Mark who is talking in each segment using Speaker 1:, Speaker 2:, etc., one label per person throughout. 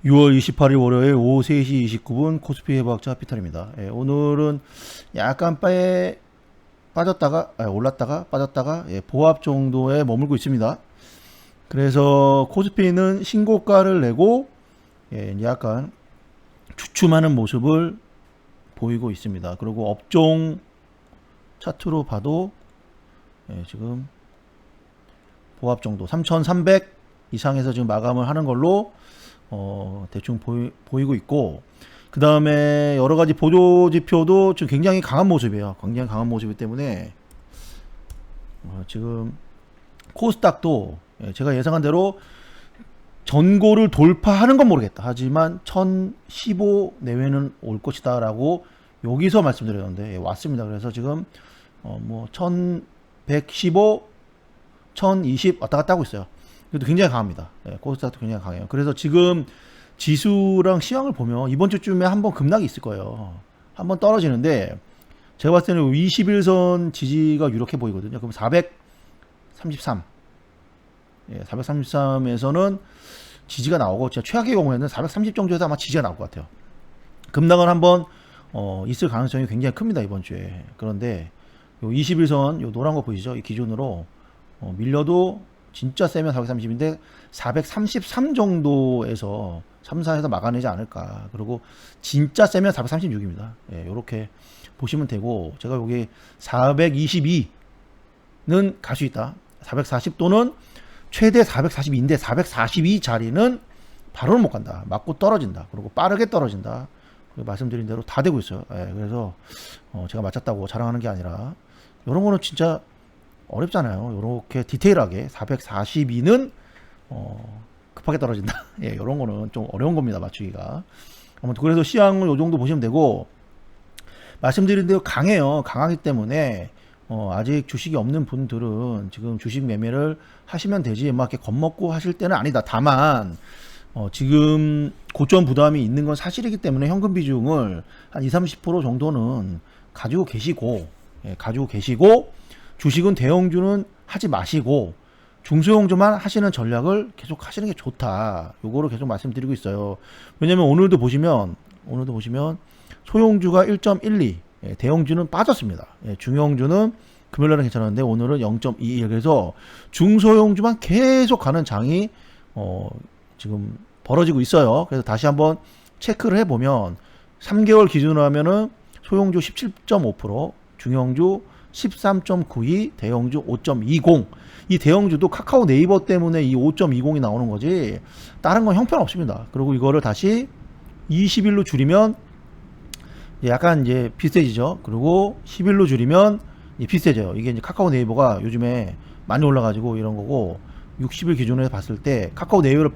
Speaker 1: 6월 28일 월요일 오후 3시 29분 코스피 해부학자 피탈입니다. 예, 오늘은 약간 빠졌다가 올랐다가 빠졌다가 보합 정도에 머물고 있습니다. 그래서 코스피는 신고가를 내고 약간 주춤하는 모습을 보이고 있습니다. 그리고 업종 차트로 봐도 지금 보합 정도 3,300 이상에서 지금 마감을 하는 걸로 대충 보이고 있고, 그 다음에 여러 가지 보조 지표도 지금 굉장히 강한 모습이에요. 굉장히 강한 모습이기 때문에 지금 코스닥도 제가 예상한 대로 전고를 돌파하는 건 모르겠다. 하지만 1015 내외는 올 것이다 라고 여기서 말씀드렸는데 왔습니다. 그래서 지금 뭐 1115, 1020 왔다 갔다 하고 있어요. 그래도 굉장히 강합니다. 코스닥도 굉장히 강해요. 그래서 지금 지수랑 시황을 보면 이번 주쯤에 한번 급락이 있을 거예요. 한번 떨어지는데 제가 봤을 때는 21선 지지가 유력해 보이거든요. 그럼 433, 433에서는 지지가 나오고, 진짜 최악의 경우에는 430 정도에서 아마 지지가 나올 것 같아요. 급락은 한번 있을 가능성이 굉장히 큽니다, 이번 주에. 그런데 요 21선 요 노란 거 보이시죠? 이 기준으로 밀려도 진짜 세면 430인데 433 정도에서 3, 4에서 막아내지 않을까. 그리고 진짜 세면 436입니다. 이렇게 보시면 되고, 제가 여기 422는 갈 수 있다. 440 또는 최대 442인데 442 자리는 바로는 못 간다. 맞고 떨어진다. 그리고 빠르게 떨어진다. 말씀드린 대로 다 되고 있어요. 그래서 제가 맞췄다고 자랑하는 게 아니라 이런 거는 진짜 어렵잖아요. 이렇게 디테일하게 442는 급하게 떨어진다. 이런 거는 좀 어려운 겁니다, 맞추기가. 아무튼 그래서 시황을 이 정도 보시면 되고, 말씀드린 대로 강해요. 강하기 때문에 아직 주식이 없는 분들은 지금 주식 매매를 하시면 되지, 막 이렇게 겁먹고 하실 때는 아니다. 다만 지금 고점 부담이 있는 건 사실이기 때문에 현금 비중을 한 20, 30% 정도는 가지고 계시고, 주식은 대형주는 하지 마시고 중소형주만 하시는 전략을 계속 하시는 게 좋다. 요거를 계속 말씀드리고 있어요. 왜냐면 오늘도 보시면 소형주가 1.12, 대형주는 빠졌습니다. 중형주는 금요일날은 괜찮았는데 오늘은 0.21. 그래서 중소형주만 계속 가는 장이 지금 벌어지고 있어요. 그래서 다시 한번 체크를 해보면 3개월 기준으로 하면은 소형주 17.5%, 중형주 13.92, 대형주 5.20. 이 대형주도 카카오 네이버 때문에 이 5.20이 나오는 거지 다른 건 형편없습니다. 그리고 이거를 다시 20일로 줄이면 약간 이제 비슷해지죠. 그리고 10일로 줄이면 비슷해져요. 이게 이제 카카오 네이버가 요즘에 많이 올라가지고 이런 거고, 60일 기준으로 봤을 때 카카오 네이버를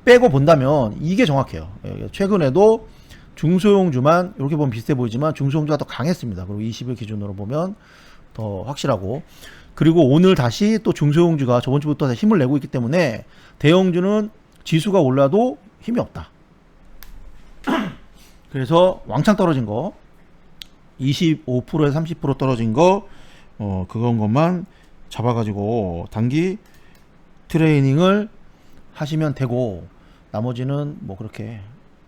Speaker 1: 빼고 본다면 이게 정확해요. 최근에도 중소형주만 이렇게 보면 비슷해 보이지만 중소형주가 더 강했습니다. 그리고 20일 기준으로 보면 더 확실하고, 그리고 오늘 다시 또 중소형주가 저번 주부터 힘을 내고 있기 때문에 대형주는 지수가 올라도 힘이 없다. 그래서 왕창 떨어진 거 25%에서 30% 떨어진 거 그건 것만 잡아가지고 단기 트레이닝을 하시면 되고, 나머지는 뭐 그렇게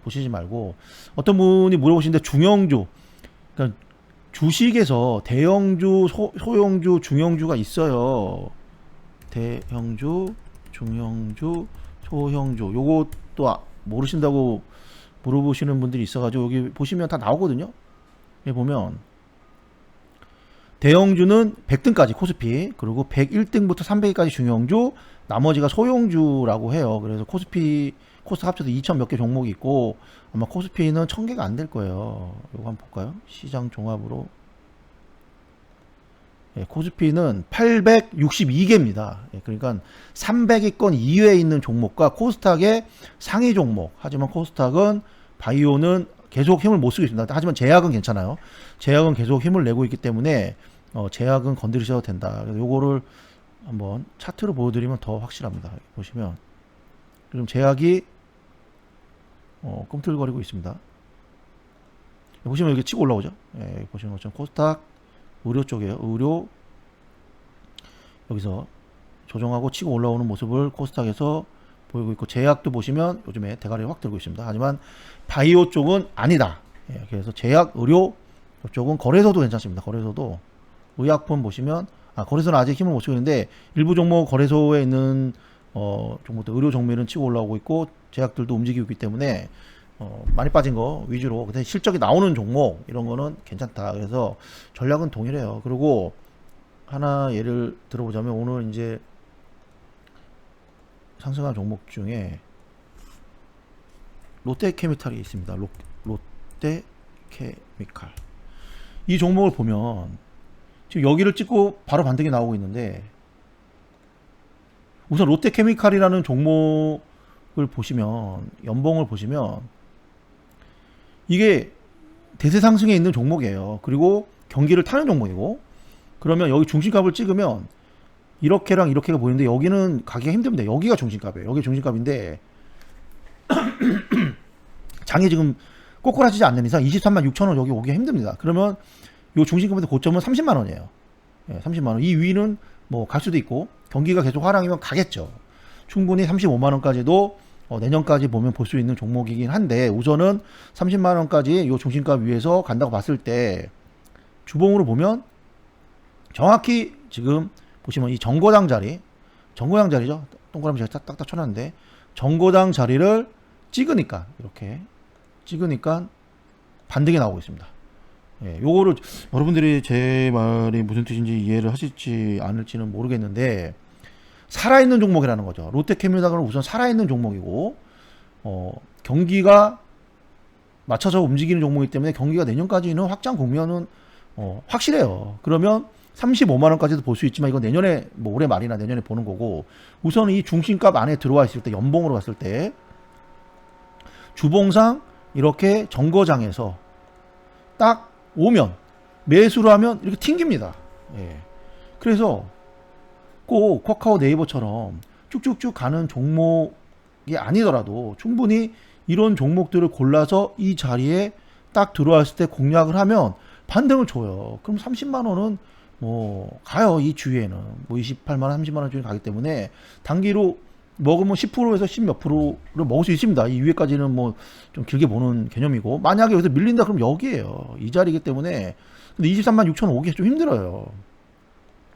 Speaker 1: 보시지 말고. 어떤 분이 물어보시는데 중형주, 그러니까 주식에서 대형주, 소형주, 중형주가 있어요. 대형주, 중형주, 소형주. 요것도 모르신다고 물어보시는 분들이 있어가지고 여기 보시면 다 나오거든요. 여기 보면 대형주는 100등까지 코스피, 그리고 101등부터 300위까지 중형주, 나머지가 소형주라고 해요. 그래서 코스닥 합쳐서 2000 몇 개 종목이 있고, 아마 코스피는 1000개가 안 될 거예요. 요거 한번 볼까요? 시장 종합으로. 코스피는 862개입니다. 그러니까 300위권 이외에 있는 종목과 코스닥의 상위 종목. 하지만 코스닥은 바이오는 계속 힘을 못 쓰고 있습니다. 하지만 제약은 괜찮아요. 제약은 계속 힘을 내고 있기 때문에 제약은 건드리셔도 된다. 그래서 요거를 한번 차트로 보여드리면 더 확실합니다. 보시면 지금 제약이 꿈틀거리고 있습니다. 보시면 여기 치고 올라오죠. 보시는 것처럼 코스닥 의료 쪽이에요. 의료 여기서 조정하고 치고 올라오는 모습을 코스닥에서 보이고 있고, 제약도 보시면 요즘에 대가리 확 들고 있습니다. 하지만 바이오 쪽은 아니다. 예, 그래서 제약, 의료 이쪽은 거래소도 괜찮습니다. 거래소도 의약품 보시면, 거래소는 아직 힘을 못 치고 있는데 일부 종목 거래소에 있는 종목들 의료 종목은 치고 올라오고 있고, 제약들도 움직이고 있기 때문에 많이 빠진 거 위주로, 근데 실적이 나오는 종목 이런 거는 괜찮다. 그래서 전략은 동일해요. 그리고 하나 예를 들어보자면, 오늘 이제 상승한 종목 중에 롯데케미칼이 있습니다. 롯데케미칼. 이 종목을 보면 지금 여기를 찍고 바로 반등이 나오고 있는데, 우선 롯데케미칼이라는 종목을 보시면, 연봉을 보시면 이게 대세 상승에 있는 종목이에요. 그리고 경기를 타는 종목이고, 그러면 여기 중심값을 찍으면 이렇게랑 이렇게가 보이는데, 여기는 가기가 힘듭니다. 여기가 중심값이에요. 여기 중심값인데 장이 지금 꼬꾸라지지 않는 이상 23만 6천 원 여기 오기가 힘듭니다. 그러면 요 중심값의 고점은 30만 원이에요. 예, 30만 원. 이 위는 뭐 갈 수도 있고, 경기가 계속 하락이면 가겠죠. 충분히 35만 원까지도 내년까지 보면 볼 수 있는 종목이긴 한데, 우선은 30만 원까지 요 중심값 위에서 간다고 봤을 때, 주봉으로 보면 정확히 지금 보시면 이 정거당 자리죠. 동그라미 제가 딱딱 쳐놨는데, 정거당 자리를 찍으니까, 이렇게 찍으니까 반등이 나오고 있습니다. 예, 요거를 여러분들이 제 말이 무슨 뜻인지 이해를 하실지 않을지는 모르겠는데, 살아있는 종목이라는 거죠. 롯데케미칼은 우선 살아있는 종목이고, 경기가 맞춰서 움직이는 종목이기 때문에, 경기가 내년까지는 확장 국면은 확실해요. 그러면 35만 원까지도 볼 수 있지만, 이건 내년에, 뭐 올해 말이나 내년에 보는 거고, 우선 이 중심값 안에 들어와 있을 때, 연봉으로 갔을 때 주봉상 이렇게 정거장에서 딱 오면, 매수를 하면 이렇게 튕깁니다. 예. 그래서 꼭 카카오 네이버처럼 쭉쭉쭉 가는 종목이 아니더라도 충분히 이런 종목들을 골라서 이 자리에 딱 들어왔을 때 공략을 하면 반등을 줘요. 그럼 30만 원은 뭐 가요. 이 주위에는 뭐 28만 원, 30만 원 주에 가기 때문에, 단기로 먹으면 10%에서 10 몇 프로를 먹을 수 있습니다. 이 위에까지는 뭐 좀 길게 보는 개념이고, 만약에 여기서 밀린다 그럼 여기에요. 이 자리이기 때문에. 근데 23만 6천 원 오기 좀 힘들어요.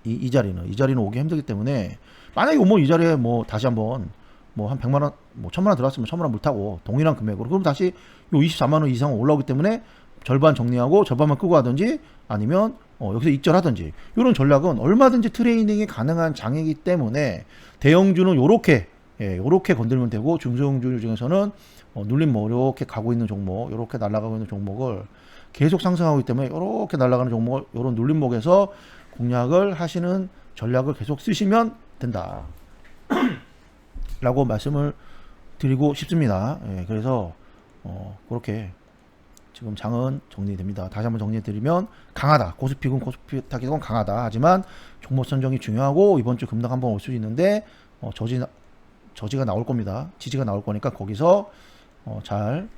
Speaker 1: 이 자리는 오기 힘들기 때문에, 만약에 뭐 이 자리에 뭐 다시 한번 뭐 한 100만 원, 뭐 1000만 원 들어왔으면 1000만 원 물타고 동일한 금액으로, 그럼 다시 요 24만 원 이상 올라오기 때문에 절반 정리하고 절반만 끄고 하든지, 아니면 여기서 익절하든지, 이런 전략은 얼마든지 트레이닝이 가능한 장이기 때문에, 대형주는 요렇게 건들면 되고, 중소형주 중에서는 눌림 뭐 이렇게 가고 있는 종목, 요렇게 날아가고 있는 종목을 계속 상승하기 때문에, 요렇게 날아가는 종목을 요런 눌림목에서 공략을 하시는 전략을 계속 쓰시면 된다 라고 말씀을 드리고 싶습니다. 예, 그래서 그렇게 지금 장은 정리됩니다. 다시 한번 정리해드리면, 강하다. 고스피군 코스피타기건 강하다. 하지만 종목 선정이 중요하고, 이번 주 급락 한번 올 수 있는데 저지가 나올 겁니다. 지지가 나올 거니까 거기서 잘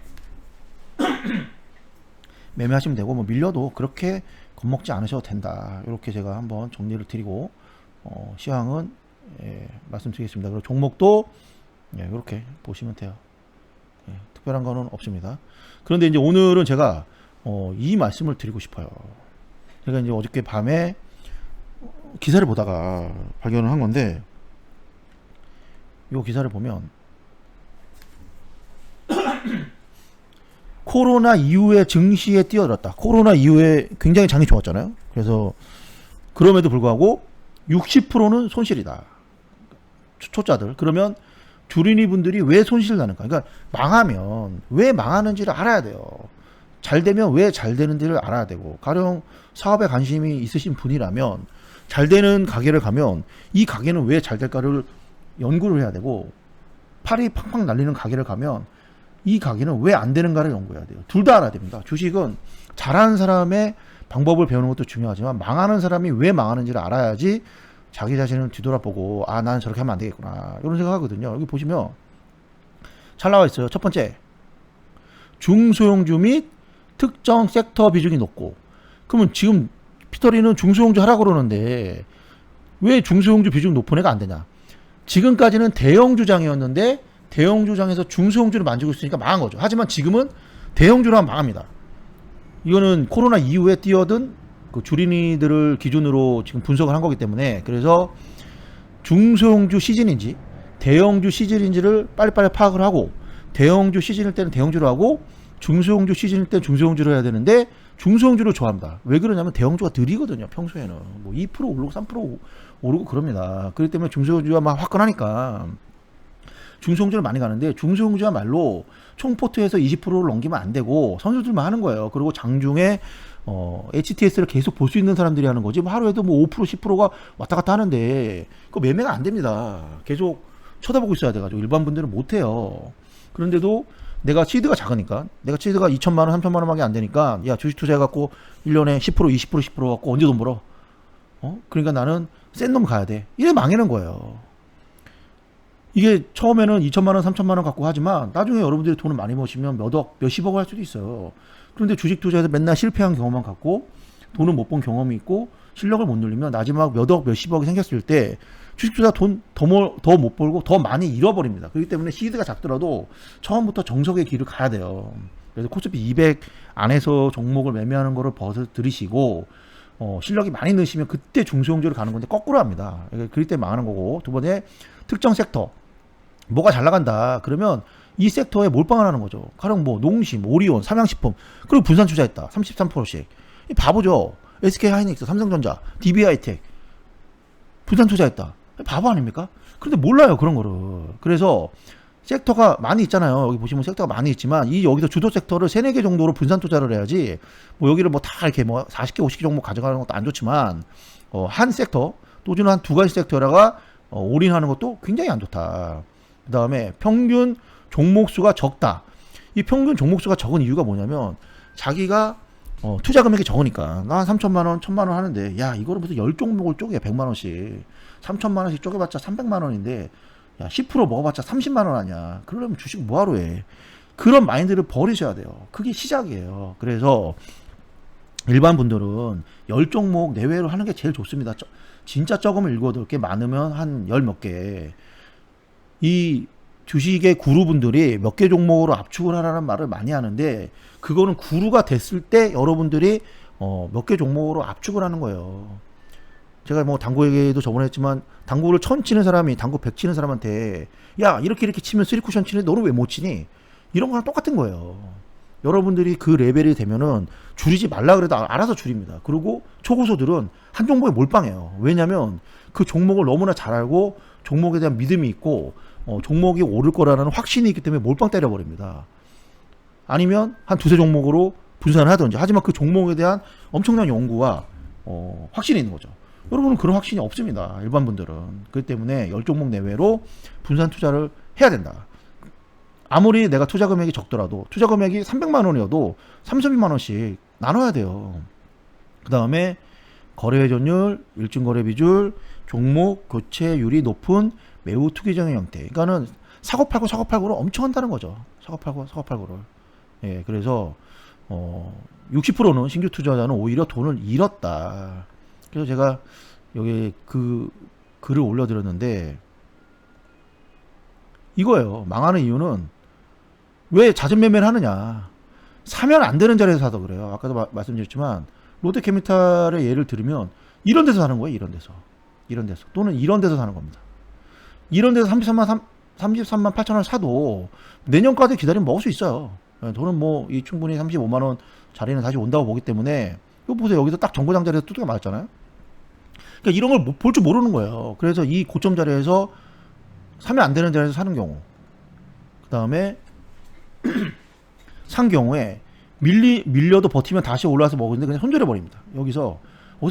Speaker 1: 매매하시면 되고, 뭐 밀려도 그렇게 겁먹지 않으셔도 된다. 이렇게 제가 한번 정리를 드리고 시황은 말씀드리겠습니다. 그리고 종목도 이렇게 보시면 돼요. 특별한 거는 없습니다. 그런데 이제 오늘은 제가 이 말씀을 드리고 싶어요. 제가 이제 어저께 밤에 기사를 보다가 발견을 한 건데, 이 기사를 보면 코로나 이후에 증시에 뛰어들었다. 코로나 이후에 굉장히 장이 좋았잖아요. 그래서 그럼에도 불구하고 60%는 손실이다. 초짜들. 그러면 주린이 분들이 왜 손실을 나는가? 그러니까 망하면 왜 망하는지를 알아야 돼요. 잘 되면 왜 잘 되는지를 알아야 되고, 가령 사업에 관심이 있으신 분이라면 잘 되는 가게를 가면 이 가게는 왜 잘 될까를 연구를 해야 되고, 팔이 팡팡 날리는 가게를 가면 이 가게는 왜 안 되는가를 연구해야 돼요. 둘 다 알아야 됩니다. 주식은 잘하는 사람의 방법을 배우는 것도 중요하지만, 망하는 사람이 왜 망하는지를 알아야지 자기 자신을 뒤돌아보고, 나는 저렇게 하면 안 되겠구나, 이런 생각하거든요. 여기 보시면 잘 나와 있어요. 첫 번째, 중소형주 및 특정 섹터 비중이 높고. 그러면 지금 피터리는 중소형주 하라고 그러는데 왜 중소형주 비중 높은 애가 안 되냐? 지금까지는 대형주장이었는데 대형주장에서 중소형주를 만지고 있으니까 망한 거죠. 하지만 지금은 대형주로 하면 망합니다. 이거는 코로나 이후에 뛰어든 그 주린이들을 기준으로 지금 분석을 한 거기 때문에, 그래서 중소형주 시즌인지 대형주 시즌인지를 빨리빨리 파악을 하고, 대형주 시즌일 때는 대형주로 하고 중소형주 시즌일 때는 중소형주로 해야 되는데 중소형주를 좋아합니다. 왜 그러냐면 대형주가 느리거든요. 평소에는 뭐 2% 오르고 3% 오르고 그럽니다. 그렇기 때문에 중소형주가 막 화끈하니까 중소형주를 많이 가는데, 중소형주야말로 총 포트에서 20%를 넘기면 안 되고 선수들만 하는 거예요. 그리고 장중에 HTS를 계속 볼 수 있는 사람들이 하는 거지, 뭐 하루에도 뭐 5% 10%가 왔다 갔다 하는데 그거 매매가 안 됩니다. 계속 쳐다보고 있어야 돼가지고 일반 분들은 못 해요. 그런데도 내가 시드가 작으니까, 내가 시드가 2천만 원 3천만 원밖에 안 되니까, 야 주식 투자해갖고 1년에 10% 20% 10% 갖고 언제 돈 벌어? 그러니까 나는 센 놈 가야 돼. 이래 망하는 거예요. 이게 처음에는 2천만 원 3천만 원 갖고 하지만 나중에 여러분들이 돈을 많이 버시면 몇억 몇십억 할 수도 있어요. 그런데 주식 투자에서 맨날 실패한 경험만 갖고 돈을 못 본 경험이 있고 실력을 못 늘리면 마지막 몇억 몇십억이 생겼을 때 주식 투자 돈 더 못 벌고 더 많이 잃어버립니다. 그렇기 때문에 시드가 작더라도 처음부터 정석의 길을 가야 돼요. 그래서 코스피 200 안에서 종목을 매매하는 거를 버섯 들이시고 실력이 많이 느시면 그때 중소형주를 가는 건데 거꾸로 합니다. 그렇기 때문에 망하는 거고, 두 번째 특정 섹터 뭐가 잘 나간다 그러면 이 섹터에 몰빵을 하는 거죠. 가령 뭐 농심, 오리온, 삼양식품, 그리고 분산 투자했다 33%씩. 바보죠. SK하이닉스, 삼성전자, DB하이텍 분산 투자했다. 바보 아닙니까? 그런데 몰라요 그런 거를. 그래서 섹터가 많이 있잖아요. 여기 보시면 섹터가 많이 있지만 이 여기서 주도 섹터를 3, 4개 정도로 분산 투자를 해야지, 뭐 여기를 뭐 다 이렇게 뭐 40개 50개 종목 가져가는 것도 안 좋지만 한 섹터 또는 한 2가지 섹터라가 올인하는 것도 굉장히 안 좋다. 그 다음에 평균 종목 수가 적다. 이 평균 종목 수가 적은 이유가 뭐냐면 자기가 투자 금액이 적으니까, 나 3천만 원 1,000만 원 하는데 야 이거를 무슨 10종목을 쪼개 100만 원씩 3천만 원씩 쪼개봤자 300만 원인데 야 10% 먹어봤자 30만 원 아니야. 그러려면 주식 뭐하러 해. 그런 마인드를 버리셔야 돼요. 그게 시작이에요. 그래서 일반 분들은 10종목 내외로 하는 게 제일 좋습니다. 진짜 적으면 7, 8개, 많으면 한 10 몇 개. 이 주식의 구루분들이 몇 개 종목으로 압축을 하라는 말을 많이 하는데, 그거는 구루가 됐을 때 여러분들이 몇 개 종목으로 압축을 하는 거예요. 제가 뭐 당구 얘기도 저번에 했지만, 당구를 1000 치는 사람이 당구 100 치는 사람한테 야 이렇게 치면 3쿠션 치는데 너는 왜 못 치니? 이런 거랑 똑같은 거예요. 여러분들이 그 레벨이 되면은 줄이지 말라 그래도 알아서 줄입니다. 그리고 초고소들은 한 종목에 몰빵해요. 왜냐면 그 종목을 너무나 잘 알고 종목에 대한 믿음이 있고 종목이 오를 거라는 확신이 있기 때문에 몰빵 때려버립니다. 아니면 한 2, 3종목으로 분산을 하든지, 하지만 그 종목에 대한 엄청난 연구와 확신이 있는 거죠. 여러분은 그런 확신이 없습니다. 일반 분들은. 그렇기 때문에 10종목 내외로 분산 투자를 해야 된다. 아무리 내가 투자 금액이 적더라도, 투자 금액이 300만 원이어도 32만 원씩 나눠야 돼요. 그 다음에 거래 회전율, 일중 거래 비율, 종목 교체율이 높은 매우 투기적인 형태. 그러니까는 사고 팔고를 엄청 한다는 거죠. 사고 팔고를. 예, 그래서 60%는 신규 투자자는 오히려 돈을 잃었다. 그래서 제가 여기 그 글을 올려드렸는데 이거예요. 망하는 이유는 왜 잦은 매매를 하느냐. 사면 안 되는 자리에서 사서 그래요. 아까도 말씀드렸지만 롯데캐피탈의 예를 들으면 이런 데서 사는 거예요. 이런 데서 또는 이런 데서 사는 겁니다. 이런 데서 33만 8천 원 사도 내년까지 기다리면 먹을 수 있어요. 저는 뭐 충분히 35만 원 자리는 다시 온다고 보기 때문에, 이거 보세요. 여기서 딱 정거장 자리에서 뚜드겨 맞았잖아요. 그러니까 이런 걸 볼 줄 모르는 거예요. 그래서 이 고점 자리에서 사면 안 되는 자리에서 사는 경우, 그 다음에 산 경우에 밀려도 버티면 다시 올라와서 먹었는데 그냥 손절해 버립니다. 어디서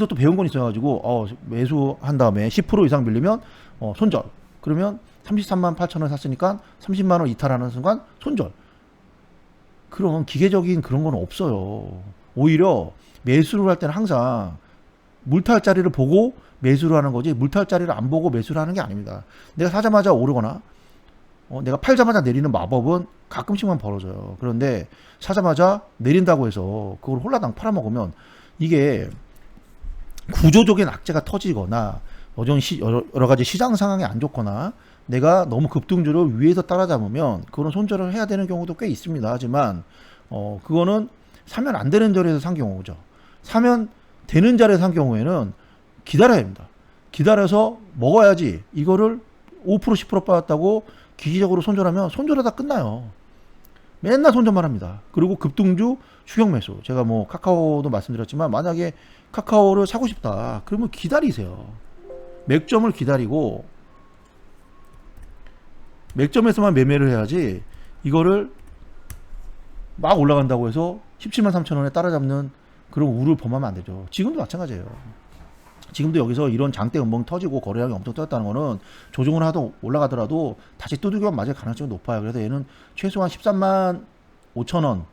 Speaker 1: 또 배운 건 있어가지고 매수한 다음에 10% 이상 밀리면 손절. 그러면 33만 8천 원 샀으니까 30만 원 이탈하는 순간 손절. 그런 기계적인 그런 건 없어요. 오히려 매수를 할 때는 항상 물탈 자리를 보고 매수를 하는 거지, 물탈 자리를 안 보고 매수를 하는 게 아닙니다. 내가 사자마자 오르거나 내가 팔자마자 내리는 마법은 가끔씩만 벌어져요. 그런데 사자마자 내린다고 해서 그걸 홀라당 팔아먹으면 이게 구조적인 악재가 터지거나 여러 가지 시장 상황이 안 좋거나 내가 너무 급등주를 위에서 따라잡으면 그런 손절을 해야 되는 경우도 꽤 있습니다. 하지만 그거는 사면 안 되는 자리에서 산 경우죠. 사면 되는 자리에서 산 경우에는 기다려야 됩니다. 기다려서 먹어야지. 이거를 5% 10% 빠졌다고 기기적으로 손절하면 손절하다 끝나요. 맨날 손절만 합니다. 그리고 급등주 추격 매수. 제가 뭐 카카오도 말씀드렸지만 만약에 카카오를 사고 싶다. 그러면 기다리세요. 맥점을 기다리고 맥점에서만 매매를 해야지 이거를 막 올라간다고 해서 17만 3천 원에 따라잡는 그런 우를 범하면 안 되죠. 지금도 마찬가지예요. 지금도 여기서 이런 장대 음봉 터지고 거래량이 엄청 터졌다는 거는 조정을 하도 올라가더라도 다시 두들겨 맞을 가능성이 높아요. 그래서 얘는 최소한 13만 5천 원,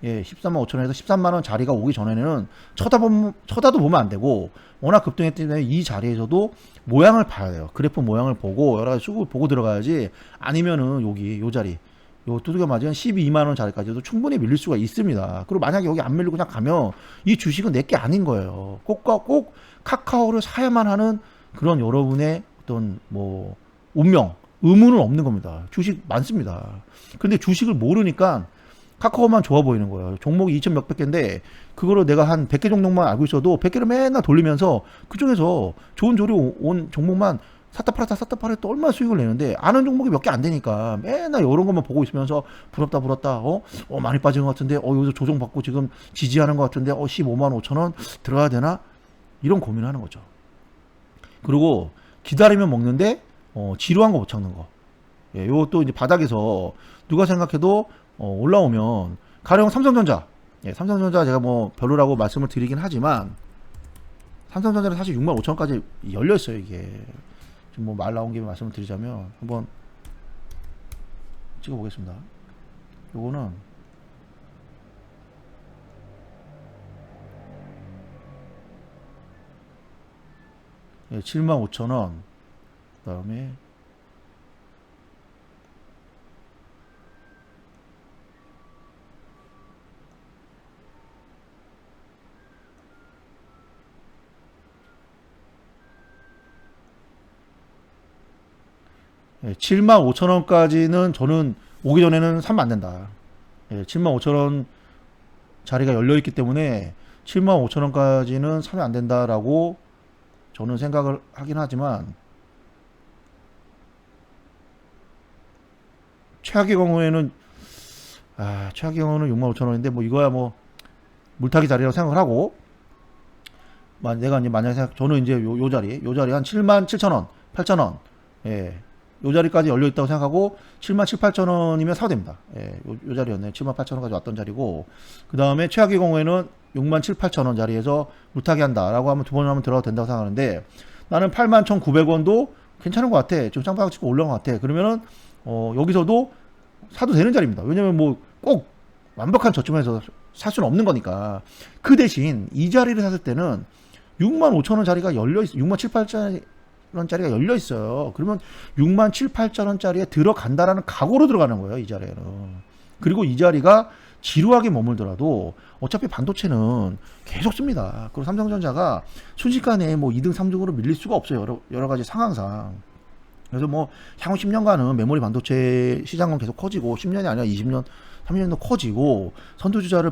Speaker 1: 13만 5천 원에서 13만 원 자리가 오기 전에는 쳐다도 보면 안 되고 워낙 급등했기 때문에 이 자리에서도 모양을 봐야 돼요. 그래프 모양을 보고 여러 가지 수급을 보고 들어가야지 아니면은 여기 요 자리 요 두들겨 맞은 12만 원 자리까지도 충분히 밀릴 수가 있습니다. 그리고 만약에 여기 안 밀리고 그냥 가면 이 주식은 내게 아닌 거예요. 꼭 카카오를 사야만 하는 그런 여러분의 어떤 뭐 운명, 의무는 없는 겁니다. 주식 많습니다. 근데 주식을 모르니까 카카오만 좋아 보이는 거예요. 종목이 2천 몇백 개인데 그거를 내가 한 100개 종목만 알고 있어도 100개를 맨날 돌리면서 그중에서 좋은 조리 온 종목만 샀다 팔았다 또 얼마나 수익을 내는데 아는 종목이 몇 개 안 되니까 맨날 이런 것만 보고 있으면서 부럽다 많이 빠진 것 같은데 여기서 조정받고 지금 지지하는 것 같은데 15만 5천 원 들어가야 되나 이런 고민을 하는 거죠. 그리고 기다리면 먹는데 지루한 거 못 참는 거. 요것도 이제 바닥에서 누가 생각해도 올라오면 가령 삼성전자 삼성전자 제가 뭐 별로라고 말씀을 드리긴 하지만 삼성전자는 사실 6만 5천 원까지 열려 있어요. 이게 지금 뭐 말 나온 김에 말씀을 드리자면 한번 찍어 보겠습니다. 요거는 7만 5천 원 그다음에 예, 7만 5천 원까지는 저는 오기 전에는 사면 안 된다. 7만 5천 원 자리가 열려 있기 때문에 7만 5천 원까지는 사면 안 된다라고 저는 생각을 하긴 하지만 최악의 경우에는 6만 5천 원인데 뭐 이거야 뭐 물타기 자리라고 생각을 하고 내가 이제 만약에 저는 이제 요 자리 한 7만 7천 원, 8천 원 요 자리까지 열려 있다고 생각하고 7만 7, 8천 원이면 사도 됩니다. 요 자리였네. 7만 8천 원까지 왔던 자리고 그 다음에 최악의 경우에는 6만 7, 8천 원 자리에서 물타기 한다라고 하면 두 번 하면 들어가도 된다고 생각하는데 나는 8만 1,900원도 괜찮은 것 같아. 지금 쌍방울 치고 올라온 것 같아. 그러면은 여기서도 사도 되는 자리입니다. 왜냐면 뭐 꼭 완벽한 저점에서 살 수는 없는 거니까. 그 대신 이 자리를 샀을 때는 6만 5천 원 자리가 열려 있어. 6만 7, 8천 원 자리가 열려 있어요. 그러면 6만 7, 8천 원짜리에 들어간다라는 각오로 들어가는 거예요. 이 자리에는. 그리고 이 자리가 지루하게 머물더라도 어차피 반도체는 계속 씁니다. 그리고 삼성전자가 순식간에 뭐 2등, 3등으로 밀릴 수가 없어요. 여러 가지 상황상. 그래서 뭐 향후 10년간은 메모리 반도체 시장은 계속 커지고 10년이 아니라 20년, 30년도 커지고 선두주자를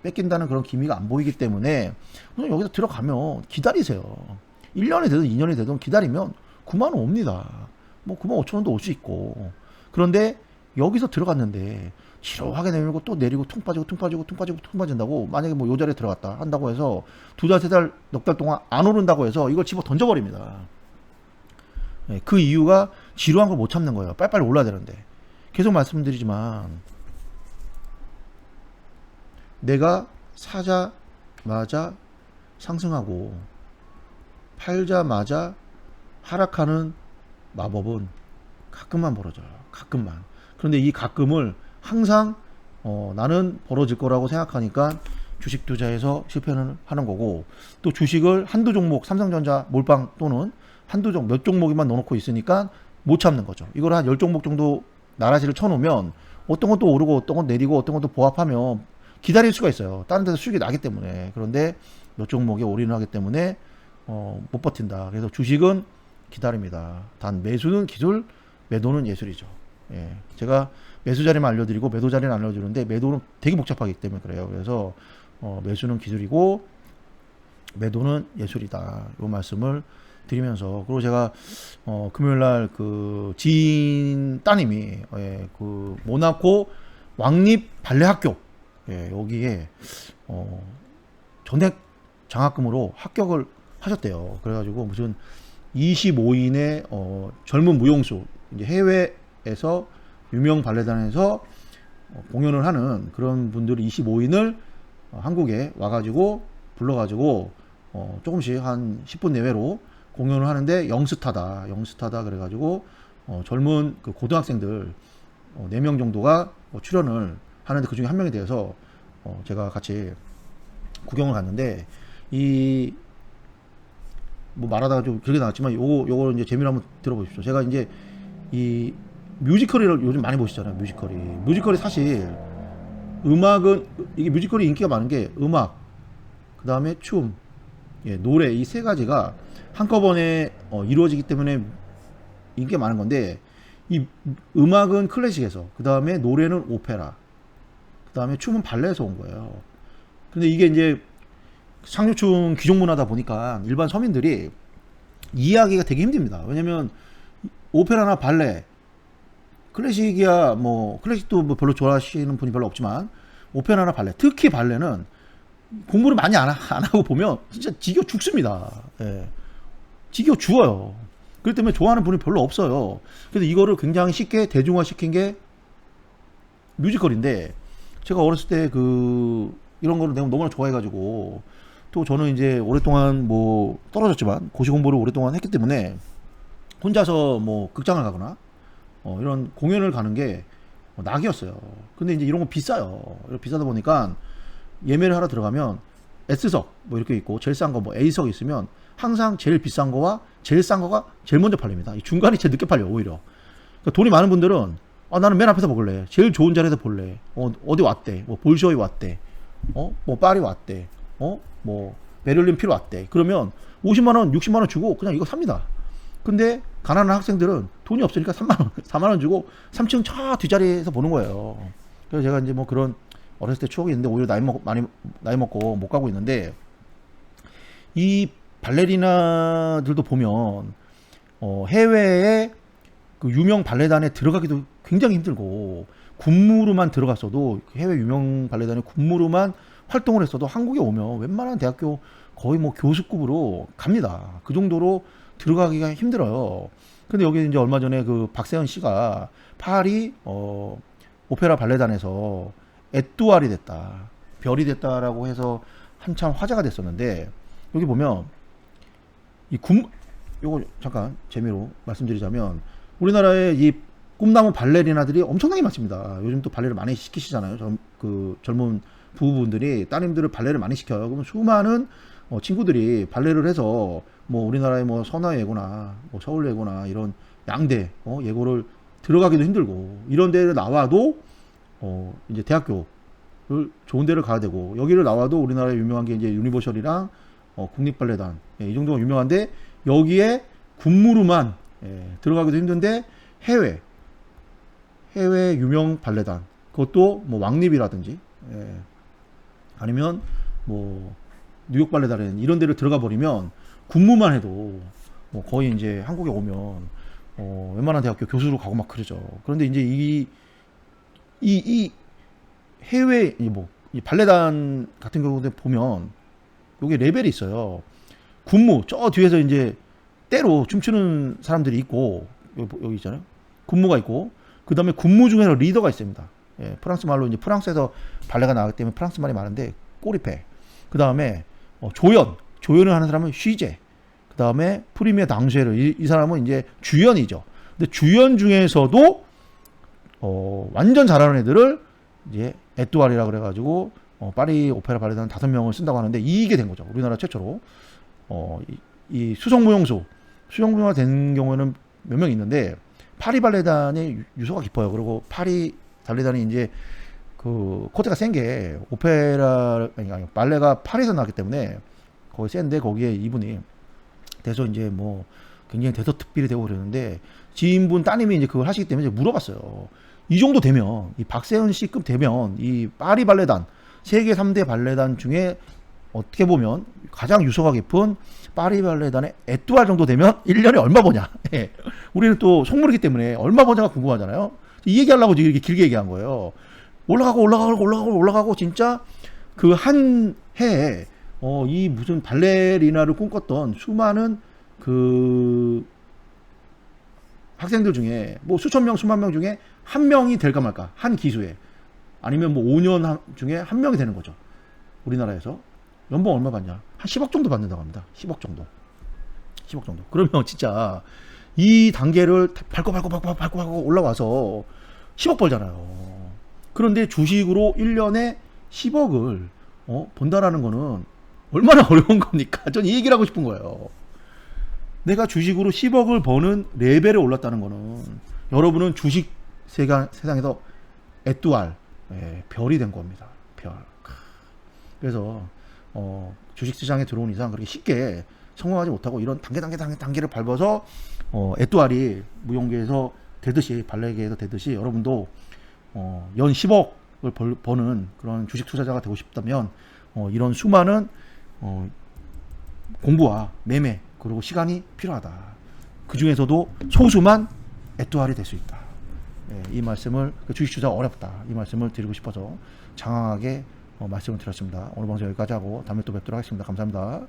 Speaker 1: 뺏긴다는 그런 기미가 안 보이기 때문에 그냥 여기서 들어가면 기다리세요. 1년이 되든 2년이 되든 기다리면 9만 원 옵니다. 뭐 9만 5천 원도 올 수 있고. 그런데 여기서 들어갔는데 지루하게 내밀고 또 내리고 퉁 빠진다고 만약에 뭐 요 자리에 들어갔다 한다고 해서 두 달, 세 달, 넉 달 동안 안 오른다고 해서 이걸 집어 던져버립니다. 그 이유가 지루한 걸 못 참는 거예요. 빨리빨리 올라야 되는데. 계속 말씀드리지만 내가 사자마자 상승하고 팔자마자 하락하는 마법은 가끔만 벌어져요. 가끔만. 그런데 이 가끔을 항상 나는 벌어질 거라고 생각하니까 주식 투자에서 실패는 하는 거고 또 주식을 한두 종목 삼성전자 몰빵 또는 몇 종목에만 넣어놓고 있으니까 못 참는 거죠. 이걸 한 10종목 정도 나라시를 쳐놓으면 어떤 것도 오르고 어떤 건 내리고 어떤 것도 보합하면 기다릴 수가 있어요. 다른 데서 수익이 나기 때문에. 그런데 몇 종목에 올인을 하기 때문에 못 버틴다. 그래서 주식은 기다립니다. 단 매수는 기술, 매도는 예술이죠. 예, 제가 매수 자리만 알려드리고 매도 자리는 안 알려주는데 매도는 되게 복잡하기 때문에 그래요. 그래서 매수는 기술이고 매도는 예술이다. 이 말씀을 드리면서, 그리고 제가 금요일날 그 지인 따님이 그 모나코 왕립 발레 학교, 여기에 전액 장학금으로 합격을 하셨대요. 그래가지고 무슨 25인의 젊은 무용수, 이제 해외에서 유명 발레단에서 공연을 하는 그런 분들 25인을 한국에 와가지고 불러가지고 조금씩 한 10분 내외로 공연을 하는데 영스타다 그래가지고 젊은 그 고등학생들 4명 정도가 출연을 하는데 그 중에 한 명이 되어서 제가 같이 구경을 갔는데, 이 뭐 말하다가 좀 길게 나왔지만 요거 이제 재미를 한번 들어보십시오. 제가 이제 이 뮤지컬을 요즘 많이 보시잖아요. 뮤지컬이 사실 음악은, 이게 뮤지컬이 인기가 많은 게 음악, 그 다음에 춤, 노래, 이 세 가지가 한꺼번에 이루어지기 때문에 인기가 많은 건데, 이 음악은 클래식에서, 그 다음에 노래는 오페라, 그 다음에 춤은 발레에서 온 거예요. 근데 이게 이제 상류층 귀족 문화다 보니까 일반 서민들이 이해하기가 되게 힘듭니다. 왜냐면 오페라나 발레, 클래식이야 뭐 클래식도 뭐 별로 좋아하시는 분이 별로 없지만 오페라나 발레, 특히 발레는 공부를 많이 안 하고 보면 진짜 지겨 죽습니다. 지겨 죽어요. 그렇기 때문에 좋아하는 분이 별로 없어요. 그래서 이거를 굉장히 쉽게 대중화 시킨 게 뮤지컬인데, 제가 어렸을 때 그 이런 거를 내가 너무나 좋아해가지고, 또 저는 이제 오랫동안 뭐 떨어졌지만 고시 공부를 오랫동안 했기 때문에 혼자서 뭐 극장을 가거나 이런 공연을 가는 게 낙이었어요. 근데 이제 이런 거 비싸요. 비싸다 보니까 예매를 하러 들어가면 S석 뭐 이렇게 있고 제일 싼 거 뭐 A석 있으면 항상 제일 비싼 거와 제일 싼 거가 제일 먼저 팔립니다. 이 중간이 제일 늦게 팔려 오히려. 그러니까 돈이 많은 분들은 나는 맨 앞에서 먹을래. 제일 좋은 자리에서 볼래. 어디 왔대. 뭐 볼쇼이 왔대. 뭐 파리 왔대. 뭐 베를린 피로 왔대. 그러면 50만 원, 60만 원 주고 그냥 이거 삽니다. 근데 가난한 학생들은 돈이 없으니까 3만 원, 4만 원 주고 3층 저 뒷자리에서 보는 거예요. 그래서 제가 이제 뭐 그런 어렸을 때 추억이 있는데 오히려 나이 먹고 못 가고 있는데, 이 발레리나들도 보면 해외에 그 유명 발레단에 들어가기도 굉장히 힘들고, 군무로만 들어갔어도 해외 유명 발레단에 군무로만 활동을 했어도 한국에 오면 웬만한 대학교 거의 뭐 교수급으로 갑니다. 그 정도로 들어가기가 힘들어요. 근데 여기 이제 얼마 전에 그 박세현 씨가 파리 오페라 발레단에서 에뚜알이 됐다, 별이 됐다라고 해서 한참 화제가 됐었는데, 여기 보면 요거 잠깐 재미로 말씀드리자면, 우리나라에 이 꿈나무 발레리나들이 엄청나게 많습니다. 요즘 또 발레를 많이 시키시잖아요. 그 젊은 부부분들이 따님들을 발레를 많이 시켜요. 그러면 수많은 친구들이 발레를 해서 뭐 우리나라의 뭐 선화예고나 뭐 서울예고나 이런 양대 예고를 들어가기도 힘들고, 이런 데를 나와도 이제 대학교를 좋은 데를 가야 되고, 여기를 나와도 우리나라에 유명한 게 이제 유니버셜이랑 국립발레단, 이 정도가 유명한데 여기에 군무로만 들어가기도 힘든데, 해외 유명 발레단, 그것도 뭐 왕립이라든지 아니면 뭐 뉴욕 발레단 이런 데를 들어가 버리면 군무만 해도 뭐 거의 이제 한국에 오면 웬만한 대학교 교수로 가고 막 그러죠. 그런데 이제 이 해외 이 발레단 같은 경우에 보면 요게 레벨이 있어요. 군무 저 뒤에서 이제 때로 춤추는 사람들이 있고, 여기 있잖아요. 군무가 있고, 그 다음에 군무 중에서 리더가 있습니다. 프랑스 말로 이제 프랑스에서 발레가 나왔기 때문에 프랑스 말이 많은데 꼬리페. 그 다음에 조연을 하는 사람은 쉬제. 그 다음에 프리미어 당쉐르. 이 사람은 이제 주연이죠. 근데 주연 중에서도 완전 잘하는 애들을 이제 에뚜알이라 그래가지고 파리 오페라 발레단 5명을 쓴다고 하는데, 이게 된 거죠. 우리나라 최초로 이 수성무용가 된 경우에는 몇 명 있는데, 파리 발레단의 유서가 깊어요. 그리고 파리 발레단이 이제 그 코테가 센 게 오페라 아니 발레가 파리에서 나왔기 때문에 거기 센데, 거기에 이분이 돼서 이제 뭐 굉장히 대서특필이 되고 그러는데 지인분 따님이 이제 그걸 하시기 때문에 이제 물어봤어요. 이 정도 되면 이 박세현 씨급 되면 이 파리 발레단 세계 3대 발레단 중에 어떻게 보면 가장 유서가 깊은 파리 발레단의 에뚜알 정도 되면 1년에 얼마 버냐. 예. 우리는 또 속물이기 때문에 얼마 버냐가 궁금하잖아요. 이 얘기하려고 이렇게 길게 얘기한 거예요. 올라가고 진짜 그 한 해에 이 무슨 발레리나를 꿈꿨던 수많은 그 학생들 중에 뭐 수천 명 수만 명 중에 한 명이 될까 말까 한 기수에 아니면 뭐 5년 중에 한 명이 되는 거죠. 우리나라에서 연봉 얼마 받냐? 한 10억 정도 받는다고 합니다. 10억 정도. 그러면 진짜 이 단계를 밟고 올라와서 10억 벌잖아요. 그런데 주식으로 1년에 10억을 본다라는 거는 얼마나 어려운 겁니까? 전 이 얘기를 하고 싶은 거예요. 내가 주식으로 10억을 버는 레벨에 올랐다는 거는 여러분은 주식 세상에서 에뚜알 별이 된 겁니다. 별. 그래서 주식 시장에 들어온 이상 그렇게 쉽게 성공하지 못하고 이런 단계를 밟아서 에뚜알이 무용계에서 되듯이 발레계에서 되듯이 여러분도 연 10억을 버는 그런 주식 투자자가 되고 싶다면 이런 수많은 공부와 매매 그리고 시간이 필요하다. 그 중에서도 소수만 에뚜알이 될 수 있다. 이 말씀을 주식 투자가 어렵다. 이 말씀을 드리고 싶어서 장황하게 말씀을 드렸습니다. 오늘 방송 여기까지 하고 다음에 또 뵙도록 하겠습니다. 감사합니다.